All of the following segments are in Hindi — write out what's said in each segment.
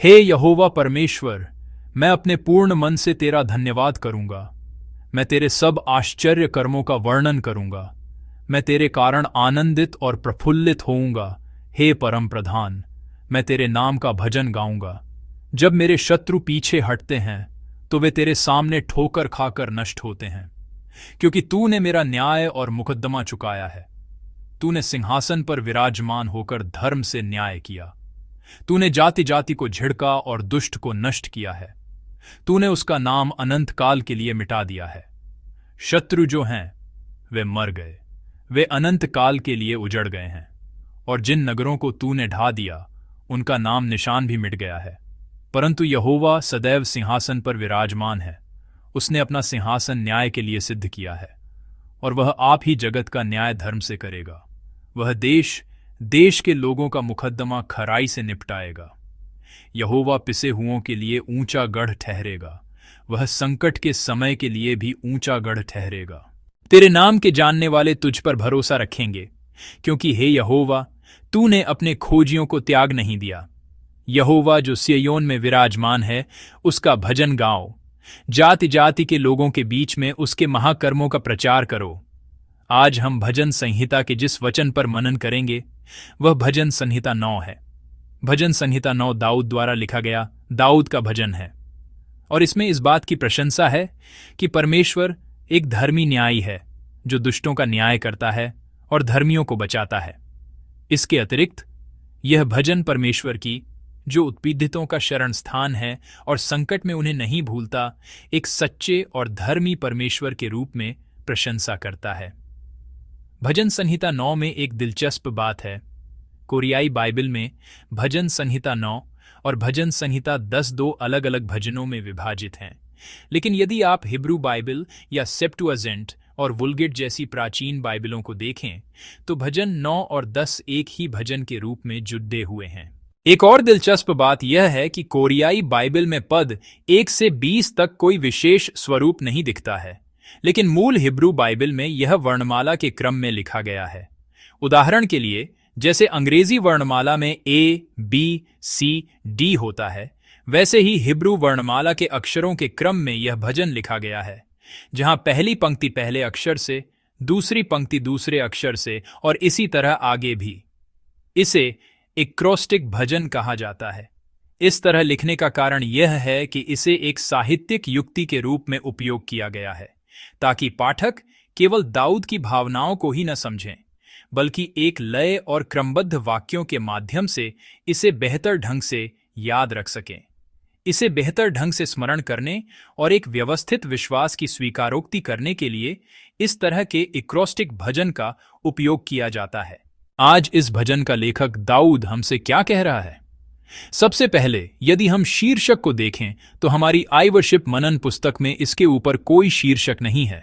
हे यहोवा परमेश्वर, मैं अपने पूर्ण मन से तेरा धन्यवाद करूंगा। मैं तेरे सब आश्चर्य कर्मों का वर्णन करूंगा। मैं तेरे कारण आनंदित और प्रफुल्लित होऊंगा। हे परम प्रधान, मैं तेरे नाम का भजन गाऊंगा। जब मेरे शत्रु पीछे हटते हैं तो वे तेरे सामने ठोकर खाकर नष्ट होते हैं, क्योंकि तूने मेरा न्याय और मुकद्दमा चुकाया है। तूने सिंहासन पर विराजमान होकर धर्म से न्याय किया। तूने जाति जाति को झिड़का और दुष्ट को नष्ट किया है। तूने उसका नाम अनंत काल के लिए मिटा दिया है। शत्रु जो हैं वे मर गए, वे अनंत काल के लिए उजड़ गए हैं। और जिन नगरों को तूने ढा दिया उनका नाम निशान भी मिट गया है। परंतु यहोवा सदैव सिंहासन पर विराजमान है। उसने अपना सिंहासन न्याय के लिए सिद्ध किया है, और वह आप ही जगत का न्याय धर्म से करेगा। वह देश देश के लोगों का मुकद्दमा खराई से निपटाएगा। यहोवा पिसे हुओं के लिए ऊंचा गढ़ ठहरेगा। वह संकट के समय के लिए भी ऊंचा गढ़ ठहरेगा। तेरे नाम के जानने वाले तुझ पर भरोसा रखेंगे, क्योंकि हे यहोवा, तूने अपने खोजियों को त्याग नहीं दिया। यहोवा जो सिय्योन में विराजमान है, उसका भजन गाओ। जाति जाति के लोगों के बीच में उसके महाकर्मों का प्रचार करो। आज हम भजन संहिता के जिस वचन पर मनन करेंगे वह भजन संहिता 9 है। भजन संहिता 9 दाऊद द्वारा लिखा गया दाऊद का भजन है, और इसमें इस बात की प्रशंसा है कि परमेश्वर एक धर्मी न्यायी है जो दुष्टों का न्याय करता है और धर्मियों को बचाता है। इसके अतिरिक्त यह भजन परमेश्वर की, जो उत्पीड़ितों का शरण स्थान है और संकट में उन्हें नहीं भूलता, एक सच्चे और धर्मी परमेश्वर के रूप में प्रशंसा करता है। भजन संहिता 9 में एक दिलचस्प बात है। कोरियाई बाइबल में भजन संहिता 9 और भजन संहिता 10 दो अलग अलग भजनों में विभाजित हैं, लेकिन यदि आप हिब्रू बाइबल या सेप्टुअजिंट और वुल्गेट जैसी प्राचीन बाइबलों को देखें तो भजन 9 और 10 एक ही भजन के रूप में जुड़े हुए हैं। एक और दिलचस्प बात यह है कि कोरियाई बाइबल में पद 1 से 20 तक कोई विशेष स्वरूप नहीं दिखता है, लेकिन मूल हिब्रू बाइबल में यह वर्णमाला के क्रम में लिखा गया है। उदाहरण के लिए, जैसे अंग्रेजी वर्णमाला में A, B, C, D होता है, वैसे ही हिब्रू वर्णमाला के अक्षरों के क्रम में यह भजन लिखा गया है, जहां पहली पंक्ति पहले अक्षर से, दूसरी पंक्ति दूसरे अक्षर से और इसी तरह आगे भी। इसे एक्रोस्टिक भजन कहा जाता है। इस तरह लिखने का कारण यह है कि इसे एक साहित्यिक युक्ति के रूप में उपयोग किया गया है, ताकि पाठक केवल दाऊद की भावनाओं को ही न समझें, बल्कि एक लय और क्रमबद्ध वाक्यों के माध्यम से इसे बेहतर ढंग से याद रख सकें। इसे बेहतर ढंग से स्मरण करने और एक व्यवस्थित विश्वास की स्वीकारोक्ति करने के लिए इस तरह के एक्रोस्टिक भजन का उपयोग किया जाता है। आज इस भजन का लेखक दाऊद हमसे क्या कह रहा है? सबसे पहले यदि हम शीर्षक को देखें तो हमारी आई वर्शिप मनन पुस्तक में इसके ऊपर कोई शीर्षक नहीं है,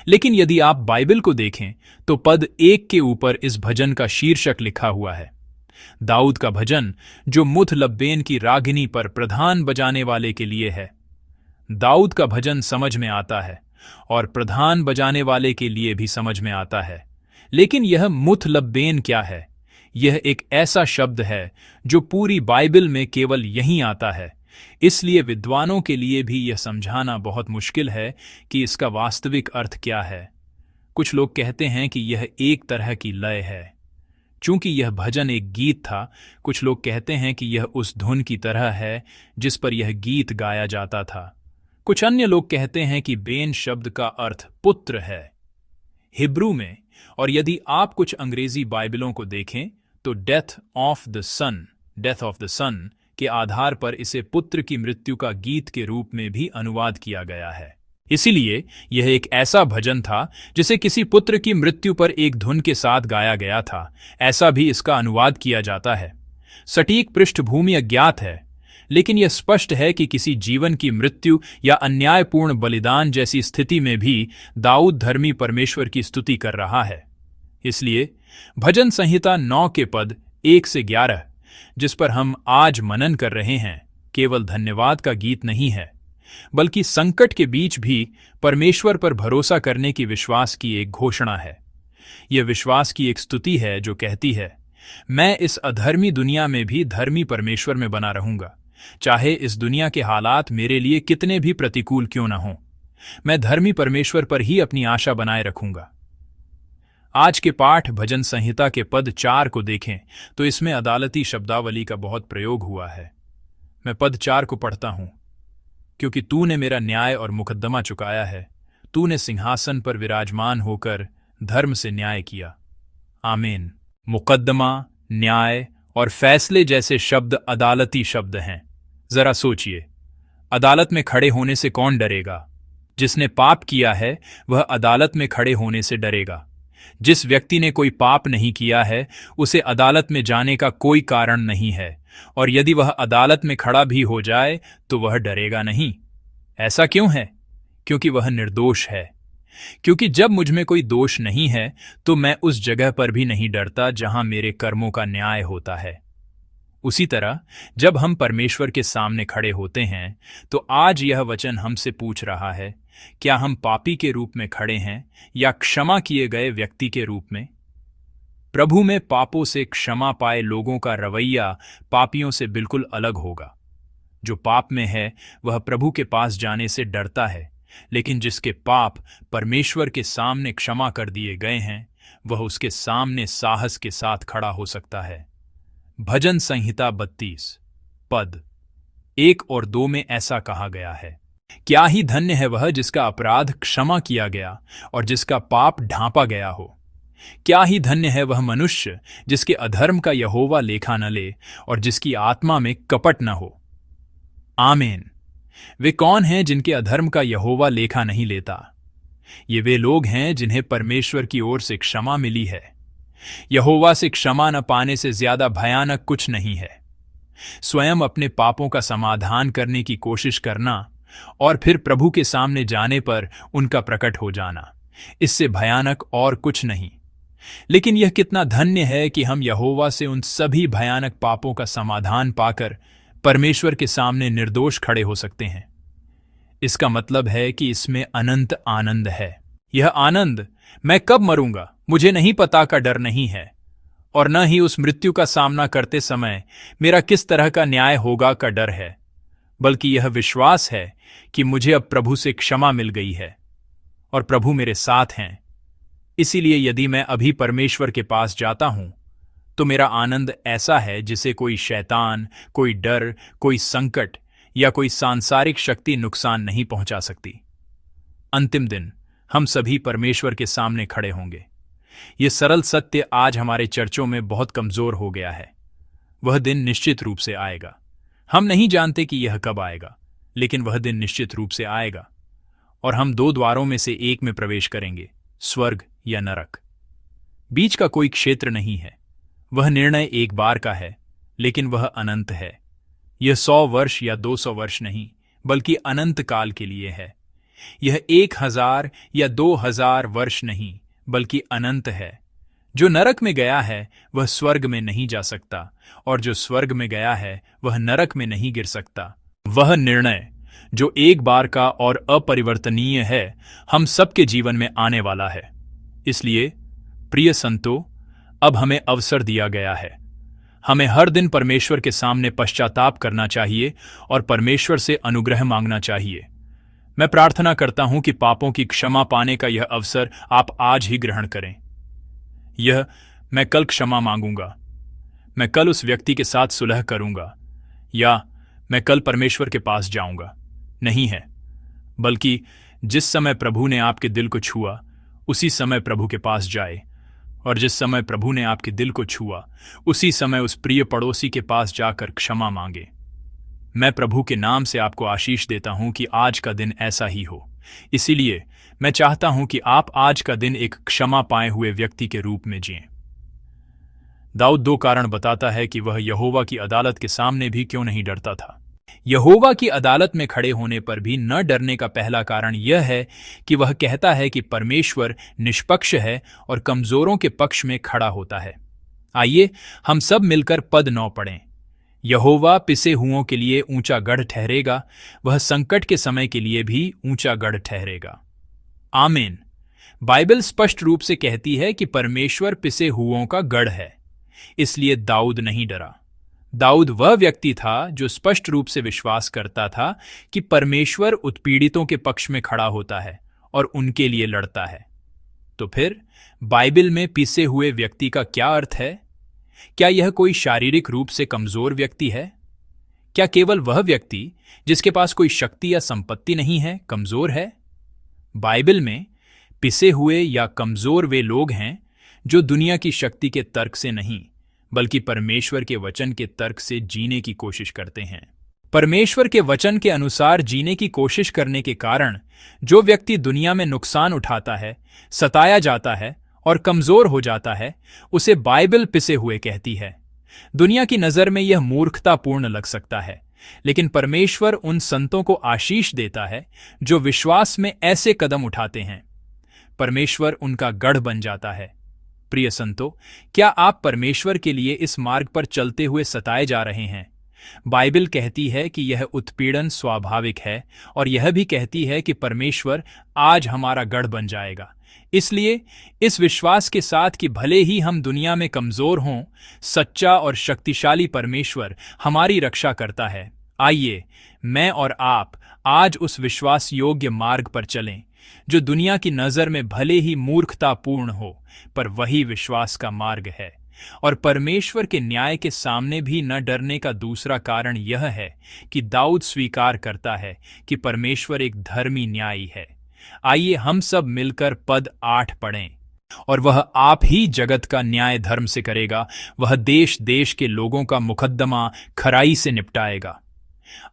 लेकिन यदि आप बाइबल को देखें तो पद 1 के ऊपर इस भजन का शीर्षक लिखा हुआ है। दाऊद का भजन जो मुतलब्बेन की रागिनी पर प्रधान बजाने वाले के लिए है। दाऊद का भजन समझ में आता है और प्रधान बजाने वाले के लिए भी समझ में आता है, लेकिन यह मुतलब्बेन क्या है? यह एक ऐसा शब्द है जो पूरी बाइबल में केवल यहीं आता है, इसलिए विद्वानों के लिए भी यह समझाना बहुत मुश्किल है कि इसका वास्तविक अर्थ क्या है। कुछ लोग कहते हैं कि यह एक तरह की लय है। चूंकि यह भजन एक गीत था, कुछ लोग कहते हैं कि यह उस धुन की तरह है जिस पर यह गीत गाया जाता था। कुछ अन्य लोग कहते हैं कि बेन शब्द का अर्थ पुत्र है हिब्रू में, और यदि आप कुछ अंग्रेजी बाइबलों को देखें तो डेथ ऑफ द सन के आधार पर इसे पुत्र की मृत्यु का गीत के रूप में भी अनुवाद किया गया है। इसीलिए यह एक ऐसा भजन था जिसे किसी पुत्र की मृत्यु पर एक धुन के साथ गाया गया था, ऐसा भी इसका अनुवाद किया जाता है। सटीक पृष्ठभूमि अज्ञात है, लेकिन यह स्पष्ट है कि किसी जीवन की मृत्यु या अन्यायपूर्ण बलिदान जैसी स्थिति में भी दाऊद धर्मी परमेश्वर की स्तुति कर रहा है। इसलिए भजन संहिता 9 के पद 1 से 11, जिस पर हम आज मनन कर रहे हैं, केवल धन्यवाद का गीत नहीं है, बल्कि संकट के बीच भी परमेश्वर पर भरोसा करने की विश्वास की एक घोषणा है। यह विश्वास की एक स्तुति है जो कहती है, मैं इस अधर्मी दुनिया में भी धर्मी परमेश्वर में बना रहूंगा। चाहे इस दुनिया के हालात मेरे लिए कितने भी प्रतिकूल क्यों न हों। मैं धर्मी परमेश्वर पर ही अपनी आशा बनाए रखूंगा। आज के पाठ भजन संहिता के पद 4 को देखें तो इसमें अदालती शब्दावली का बहुत प्रयोग हुआ है। मैं पद 4 को पढ़ता हूं। क्योंकि तूने मेरा न्याय और मुकद्दमा चुकाया है, तूने सिंहासन पर विराजमान होकर धर्म से न्याय किया। आमीन। मुकद्दमा, न्याय और फैसले जैसे शब्द अदालती शब्द हैं। जरा सोचिए, अदालत में खड़े होने से कौन डरेगा? जिसने पाप किया है वह अदालत में खड़े होने से डरेगा। जिस व्यक्ति ने कोई पाप नहीं किया है उसे अदालत में जाने का कोई कारण नहीं है, और यदि वह अदालत में खड़ा भी हो जाए तो वह डरेगा नहीं। ऐसा क्यों है? क्योंकि वह निर्दोष है। क्योंकि जब मुझ में कोई दोष नहीं है तो मैं उस जगह पर भी नहीं डरता जहां मेरे कर्मों का न्याय होता है। उसी तरह जब हम परमेश्वर के सामने खड़े होते हैं तो आज यह वचन हमसे पूछ रहा है, क्या हम पापी के रूप में खड़े हैं या क्षमा किए गए व्यक्ति के रूप में? प्रभु में पापों से क्षमा पाए लोगों का रवैया पापियों से बिल्कुल अलग होगा। जो पाप में है वह प्रभु के पास जाने से डरता है, लेकिन जिसके पाप परमेश्वर के सामने क्षमा कर दिए गए हैं वह उसके सामने साहस के साथ खड़ा हो सकता है। भजन संहिता 32 पद 1 और 2 में ऐसा कहा गया है, क्या ही धन्य है वह जिसका अपराध क्षमा किया गया और जिसका पाप ढांपा गया हो। क्या ही धन्य है वह मनुष्य जिसके अधर्म का यहोवा लेखा न ले और जिसकी आत्मा में कपट न हो। आमीन। वे कौन हैं जिनके अधर्म का यहोवा लेखा नहीं लेता? ये वे लोग हैं जिन्हें परमेश्वर की ओर से क्षमा मिली है। यहोवा से क्षमा न पाने से ज्यादा भयानक कुछ नहीं है। स्वयं अपने पापों का समाधान करने की कोशिश करना और फिर प्रभु के सामने जाने पर उनका प्रकट हो जाना, इससे भयानक और कुछ नहीं। लेकिन यह कितना धन्य है कि हम यहोवा से उन सभी भयानक पापों का समाधान पाकर परमेश्वर के सामने निर्दोष खड़े हो सकते हैं। इसका मतलब है कि इसमें अनंत आनंद है। यह आनंद मैं कब मरूंगा मुझे नहीं पता का डर नहीं है, और न ही उस मृत्यु का सामना करते समय मेरा किस तरह का न्याय होगा का डर है, बल्कि यह विश्वास है कि मुझे अब प्रभु से क्षमा मिल गई है और प्रभु मेरे साथ हैं। इसीलिए यदि मैं अभी परमेश्वर के पास जाता हूं तो मेरा आनंद ऐसा है जिसे कोई शैतान, कोई डर, कोई संकट या कोई सांसारिक शक्ति नुकसान नहीं पहुंचा सकती। अंतिम दिन हम सभी परमेश्वर के सामने खड़े होंगे। यह सरल सत्य आज हमारे चर्चों में बहुत कमजोर हो गया है। वह दिन निश्चित रूप से आएगा। हम नहीं जानते कि यह कब आएगा, लेकिन वह दिन निश्चित रूप से आएगा और हम 2 द्वारों में से एक में प्रवेश करेंगे, स्वर्ग या नरक। बीच का कोई क्षेत्र नहीं है। वह निर्णय एक बार का है, लेकिन वह अनंत है। यह 100 वर्ष या 200 वर्ष नहीं, बल्कि अनंत काल के लिए है। यह 1000 या 2000 वर्ष नहीं, बल्कि अनंत है। जो नरक में गया है वह स्वर्ग में नहीं जा सकता, और जो स्वर्ग में गया है वह नरक में नहीं गिर सकता। वह निर्णय जो एक बार का और अपरिवर्तनीय है हम सबके जीवन में आने वाला है। इसलिए प्रिय संतो, अब हमें अवसर दिया गया है। हमें हर दिन परमेश्वर के सामने पश्चाताप करना चाहिए और परमेश्वर से अनुग्रह मांगना चाहिए। मैं प्रार्थना करता हूं कि पापों की क्षमा पाने का यह अवसर आप आज ही ग्रहण करें। मैं कल क्षमा मांगूंगा, मैं कल उस व्यक्ति के साथ सुलह करूंगा, या मैं कल परमेश्वर के पास जाऊंगा, नहीं है। बल्कि जिस समय प्रभु ने आपके दिल को छुआ उसी समय प्रभु के पास जाए, और जिस समय प्रभु ने आपके दिल को छुआ उसी समय उस प्रिय पड़ोसी के पास जाकर क्षमा मांगे। मैं प्रभु के नाम से आपको आशीष देता हूं कि आज का दिन ऐसा ही हो। इसीलिए मैं चाहता हूं कि आप आज का दिन एक क्षमा पाए हुए व्यक्ति के रूप में जिएं। दाऊद 2 कारण बताता है कि वह यहोवा की अदालत के सामने भी क्यों नहीं डरता था। यहोवा की अदालत में खड़े होने पर भी न डरने का पहला कारण यह है कि वह कहता है कि परमेश्वर निष्पक्ष है और कमजोरों के पक्ष में खड़ा होता है। आइए हम सब मिलकर पद 9 पढ़ें। यहोवा पिसे हुओं के लिए ऊंचा गढ़ ठहरेगा, वह संकट के समय के लिए भी ऊंचा गढ़ ठहरेगा। आमीन। बाइबल स्पष्ट रूप से कहती है कि परमेश्वर पिसे हुओं का गढ़ है। इसलिए दाऊद नहीं डरा। दाऊद वह व्यक्ति था जो स्पष्ट रूप से विश्वास करता था कि परमेश्वर उत्पीड़ितों के पक्ष में खड़ा होता है और उनके लिए लड़ता है। तो फिर बाइबल में पिसे हुए व्यक्ति का क्या अर्थ है? क्या यह कोई शारीरिक रूप से कमजोर व्यक्ति है? क्या केवल वह व्यक्ति जिसके पास कोई शक्ति या संपत्ति नहीं है कमजोर है? बाइबल में पिसे हुए या कमजोर वे लोग हैं जो दुनिया की शक्ति के तर्क से नहीं बल्कि परमेश्वर के वचन के तर्क से जीने की कोशिश करते हैं। परमेश्वर के वचन के अनुसार जीने की कोशिश करने के कारण जो व्यक्ति दुनिया में नुकसान उठाता है, सताया जाता है और कमजोर हो जाता है, उसे बाइबल पिसे हुए कहती है। दुनिया की नजर में यह मूर्खतापूर्ण लग सकता है, लेकिन परमेश्वर उन संतों को आशीष देता है जो विश्वास में ऐसे कदम उठाते हैं। परमेश्वर उनका गढ़ बन जाता है। प्रिय संतों, क्या आप परमेश्वर के लिए इस मार्ग पर चलते हुए सताए जा रहे हैं? बाइबल कहती है कि यह उत्पीड़न स्वाभाविक है और यह भी कहती है कि परमेश्वर आज हमारा गढ़ बन जाएगा। इसलिए इस विश्वास के साथ कि भले ही हम दुनिया में कमजोर हों, सच्चा और शक्तिशाली परमेश्वर हमारी रक्षा करता है। आइए मैं और आप आज उस विश्वास योग्य मार्ग पर चलें जो दुनिया की नजर में भले ही मूर्खतापूर्ण हो, पर वही विश्वास का मार्ग है। और परमेश्वर के न्याय के सामने भी न डरने का दूसरा कारण यह है कि दाऊद स्वीकार करता है कि परमेश्वर एक धर्मी न्यायी है। आइए हम सब मिलकर पद 8 पढ़ें। और वह आप ही जगत का न्याय धर्म से करेगा, वह देश देश के लोगों का मुकद्दमा खराई से निपटाएगा।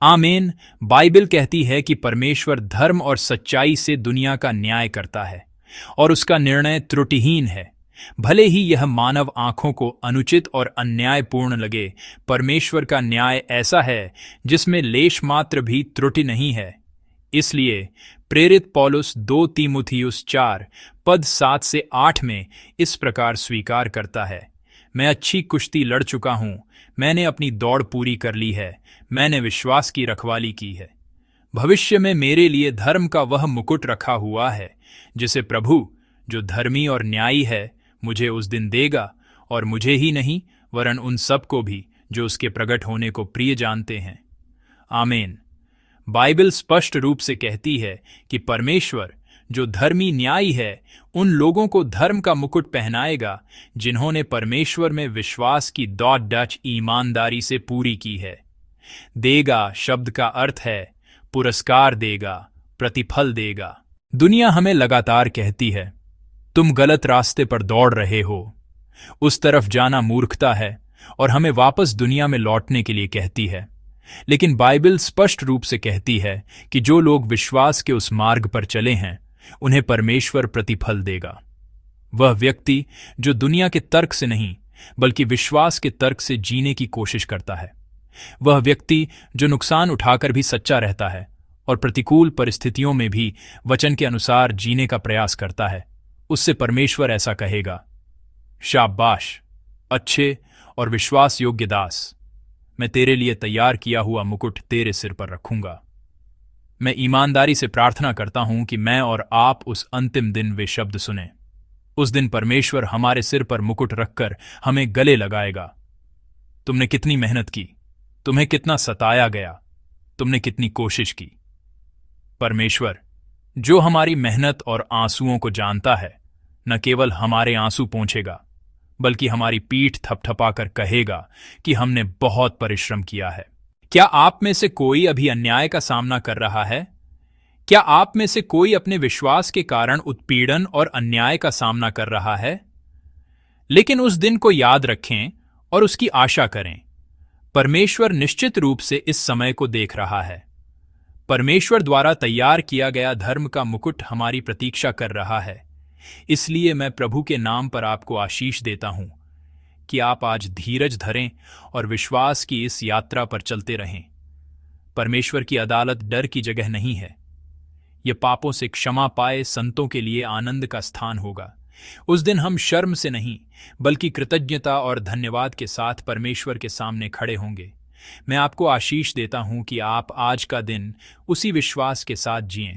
आमीन। बाइबल कहती है कि परमेश्वर धर्म और सच्चाई से दुनिया का न्याय करता है और उसका निर्णय त्रुटिहीन है। भले ही यह मानव आंखों को अनुचित और अन्यायपूर्ण लगे, परमेश्वर का न्याय ऐसा है जिसमें लेश मात्र भी त्रुटि नहीं है। इसलिए प्रेरित पौलुस 2 तीमुथियुस 4 पद 7 से 8 में इस प्रकार स्वीकार करता है, मैं अच्छी कुश्ती लड़ चुका हूं, मैंने अपनी दौड़ पूरी कर ली है, मैंने विश्वास की रखवाली की है। भविष्य में मेरे लिए धर्म का वह मुकुट रखा हुआ है जिसे प्रभु जो धर्मी और न्यायी है मुझे उस दिन देगा, और मुझे ही नहीं वरन उन सब को भी जो उसके प्रकट होने को प्रिय जानते हैं। आमीन। बाइबल स्पष्ट रूप से कहती है कि परमेश्वर जो धर्मी न्यायी है उन लोगों को धर्म का मुकुट पहनाएगा जिन्होंने परमेश्वर में विश्वास की दौड़ डच ईमानदारी से पूरी की है। देगा शब्द का अर्थ है पुरस्कार देगा, प्रतिफल देगा। दुनिया हमें लगातार कहती है तुम गलत रास्ते पर दौड़ रहे हो, उस तरफ जाना मूर्खता है, और हमें वापस दुनिया में लौटने के लिए कहती है। लेकिन बाइबल स्पष्ट रूप से कहती है कि जो लोग विश्वास के उस मार्ग पर चले हैं उन्हें परमेश्वर प्रतिफल देगा। वह व्यक्ति जो दुनिया के तर्क से नहीं बल्कि विश्वास के तर्क से जीने की कोशिश करता है, वह व्यक्ति जो नुकसान उठाकर भी सच्चा रहता है और प्रतिकूल परिस्थितियों में भी वचन के अनुसार जीने का प्रयास करता है, उससे परमेश्वर ऐसा कहेगा, शाबाश अच्छे और विश्वास योग्य दास, मैं तेरे लिए तैयार किया हुआ मुकुट तेरे सिर पर रखूंगा। मैं ईमानदारी से प्रार्थना करता हूं कि मैं और आप उस अंतिम दिन वे शब्द सुने। उस दिन परमेश्वर हमारे सिर पर मुकुट रखकर हमें गले लगाएगा। तुमने कितनी मेहनत की, तुम्हें कितना सताया गया, तुमने कितनी कोशिश की। परमेश्वर जो हमारी मेहनत और आंसुओं को जानता है, न केवल हमारे आंसू पोंछेगा बल्कि हमारी पीठ थपथपाकर कहेगा कि हमने बहुत परिश्रम किया है। क्या आप में से कोई अभी अन्याय का सामना कर रहा है? क्या आप में से कोई अपने विश्वास के कारण उत्पीड़न और अन्याय का सामना कर रहा है? लेकिन उस दिन को याद रखें और उसकी आशा करें। परमेश्वर निश्चित रूप से इस समय को देख रहा है। परमेश्वर द्वारा तैयार किया गया धर्म का मुकुट हमारी प्रतीक्षा कर रहा है। इसलिए मैं प्रभु के नाम पर आपको आशीष देता हूं कि आप आज धीरज धरें और विश्वास की इस यात्रा पर चलते रहें। परमेश्वर की अदालत डर की जगह नहीं है। यह पापों से क्षमा पाए संतों के लिए आनंद का स्थान होगा। उस दिन हम शर्म से नहीं बल्कि कृतज्ञता और धन्यवाद के साथ परमेश्वर के सामने खड़े होंगे। मैं आपको आशीष देता हूं कि आप आज का दिन उसी विश्वास के साथ जिएं